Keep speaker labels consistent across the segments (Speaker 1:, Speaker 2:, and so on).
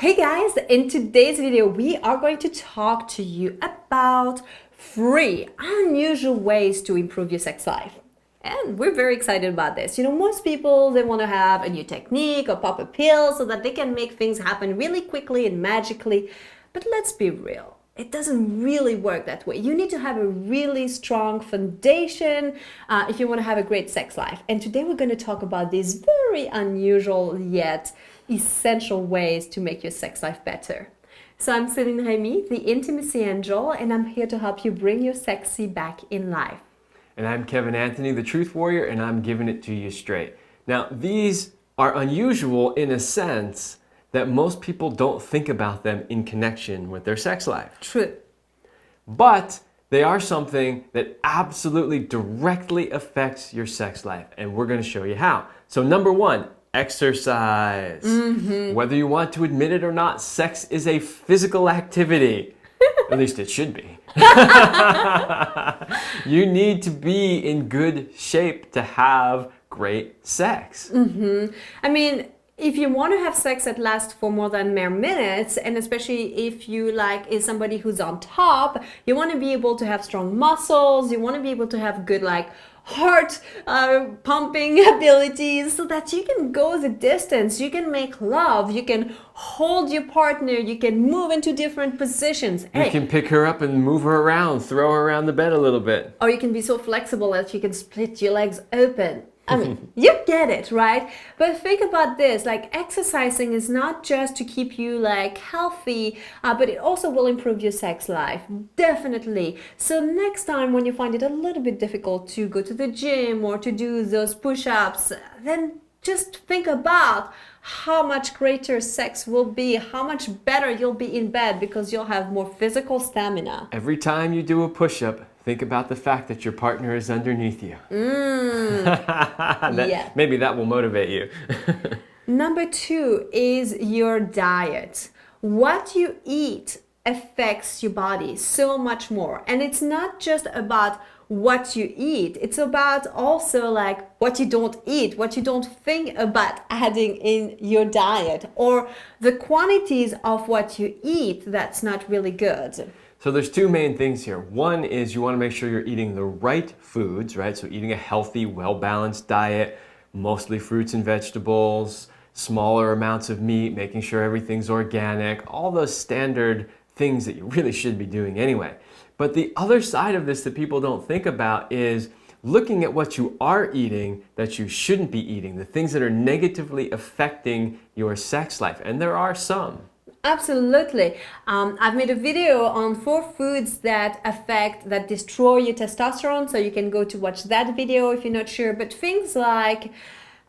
Speaker 1: Hey guys, in today's video we are going to talk to you about 3 unusual ways to improve your sex life. And we're very excited about this. Most people, they want to have a new technique or pop a pill so that they can make things happen really quickly and magically. But let's be real. It doesn't really work that way. You need to have a really strong foundation if you want to have a great sex life. And today we're going to talk about these very unusual yet essential ways to make your sex life better. So I'm Celine Remy, the Intimacy Angel, and I'm here to help you bring your sexy back in life.
Speaker 2: And I'm Kevin Anthony, the Truth Warrior, and I'm giving it to you straight. Now, these are unusual in a sense that most people don't think about them in connection with their sex life.
Speaker 1: True.
Speaker 2: But they are something that absolutely directly affects your sex life, and we're going to show you how. So number 1, exercise. Whether you want to admit it or not, sex is a physical activity. At least it should be. You need to be in good shape to have great sex.
Speaker 1: I mean, if you want to have sex that lasts for more than mere minutes, and especially if you is somebody who's on top, you want to be able to have strong muscles, you want to be able to have good heart pumping abilities so that you can go the distance, you can make love, you can hold your partner, you can move into different positions.
Speaker 2: You can pick her up and move her around, throw her around the bed a little bit.
Speaker 1: Or you can be so flexible that you can split your legs open. I mean, you get it, right? But think about this, exercising is not just to keep you healthy, but it also will improve your sex life, definitely. So next time when you find it a little bit difficult to go to the gym or to do those push-ups, then just think about how much greater sex will be, how much better you'll be in bed because you'll have more physical stamina.
Speaker 2: Every time you do a push-up, think about the fact that your partner is underneath you.
Speaker 1: Yeah.
Speaker 2: Maybe that will motivate you.
Speaker 1: Number 2 is your diet. What you eat affects your body so much more. And it's not just about what you eat. It's about also what you don't eat, what you don't think about adding in your diet, or the quantities of what you eat that's not really good.
Speaker 2: So there's 2 main things here. One is you want to make sure you're eating the right foods, right? So eating a healthy, well-balanced diet, mostly fruits and vegetables, smaller amounts of meat, making sure everything's organic, all those standard things that you really should be doing anyway. But the other side of this that people don't think about is looking at what you are eating that you shouldn't be eating, the things that are negatively affecting your sex life. And there are some.
Speaker 1: Absolutely. I've made a video on 4 foods that destroy your testosterone, so you can go to watch that video if you're not sure. But things like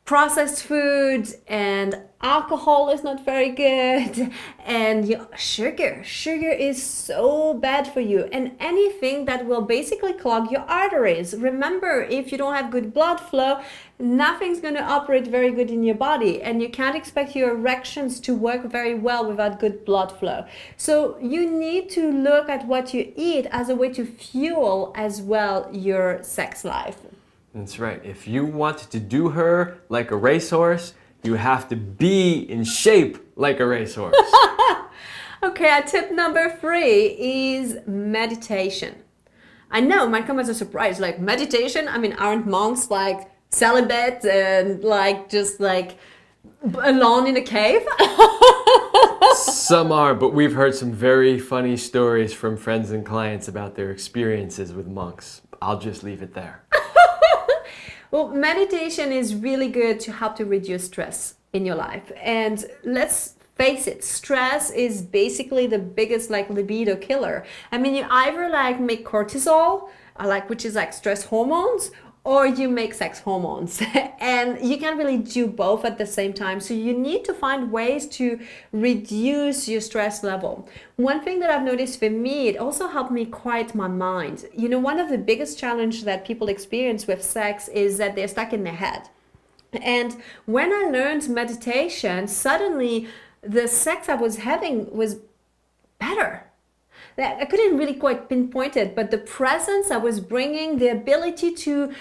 Speaker 1: processed foods and alcohol is not very good, and sugar is so bad for you, and anything that will basically clog your arteries. Remember, if you don't have good blood flow, nothing's going to operate very good in your body, and you can't expect your erections to work very well without good blood flow. So you need to look at what you eat as a way to fuel as well your sex life.
Speaker 2: That's right. If you want to do her like a racehorse, you have to be in shape like a racehorse.
Speaker 1: Okay, tip number 3 is meditation. I know, it might come as a surprise, meditation? I mean, aren't monks celibate and just alone in a cave?
Speaker 2: Some are, but we've heard some very funny stories from friends and clients about their experiences with monks. I'll just leave it there.
Speaker 1: Well, meditation is really good to help to reduce stress in your life. And let's face it, stress is basically the biggest libido killer. I mean, you either make cortisol, which is stress hormones, or you make sex hormones. And you can't really do both at the same time. So you need to find ways to reduce your stress level. One thing that I've noticed for me, it also helped me quiet my mind. One of the biggest challenges that people experience with sex is that they're stuck in their head. And when I learned meditation, suddenly the sex I was having was better. that I couldn't really quite pinpoint it, but the presence I was bringing, the ability to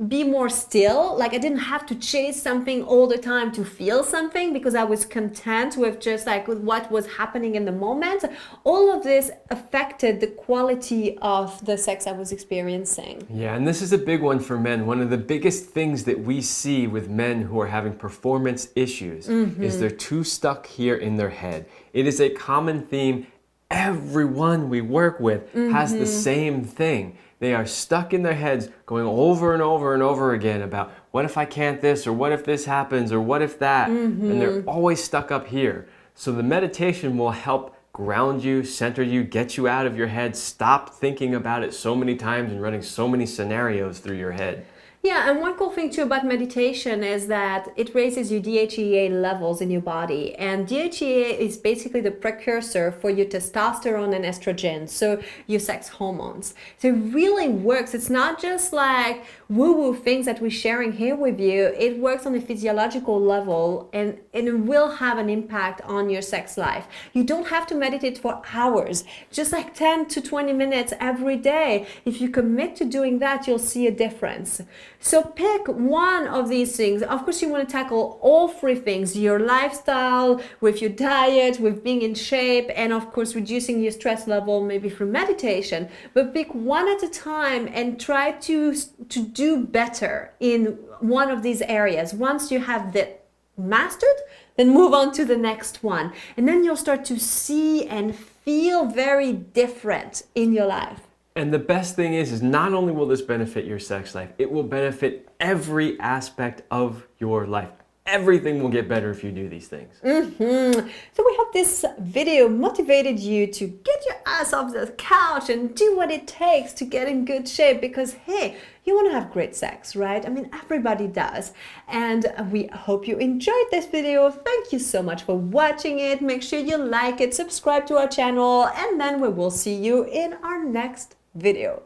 Speaker 1: be more still, like I didn't have to chase something all the time to feel something because I was content with just like with what was happening in the moment. All of this affected the quality of the sex I was experiencing.
Speaker 2: Yeah, and this is a big one for men. One of the biggest things that we see with men who are having performance issues is they're too stuck here in their head. It is a common theme. Everyone we work with has the same thing. They are stuck in their heads going over and over and over again about what if I can't this, or what if this happens, or what if that, and they're always stuck up here. So the meditation will help ground you, center you, get you out of your head, stop thinking about it so many times and running so many scenarios through your head.
Speaker 1: Yeah, and one cool thing too about meditation is that it raises your DHEA levels in your body. And DHEA is basically the precursor for your testosterone and estrogen, so your sex hormones. So it really works. It's not just like woo-woo things that we're sharing here with you. It works on a physiological level, and it will have an impact on your sex life. You don't have to meditate for hours, just like 10 to 20 minutes every day. If you commit to doing that, you'll see a difference. So pick one of these things. Of course, you want to tackle all three things: your lifestyle, with your diet, with being in shape, and of course, reducing your stress level, maybe through meditation. But pick one at a time and try to do better in one of these areas. Once you have that mastered, then move on to the next one. And then you'll start to see and feel very different in your life.
Speaker 2: And the best thing is not only will this benefit your sex life, it will benefit every aspect of your life. Everything will get better if you do these things.
Speaker 1: So we hope this video motivated you to get your ass off the couch and do what it takes to get in good shape, because hey, you want to have great sex, right? I mean, everybody does. And we hope you enjoyed this video. Thank you so much for watching it. Make sure you like it, subscribe to our channel, and then we will see you in our next video.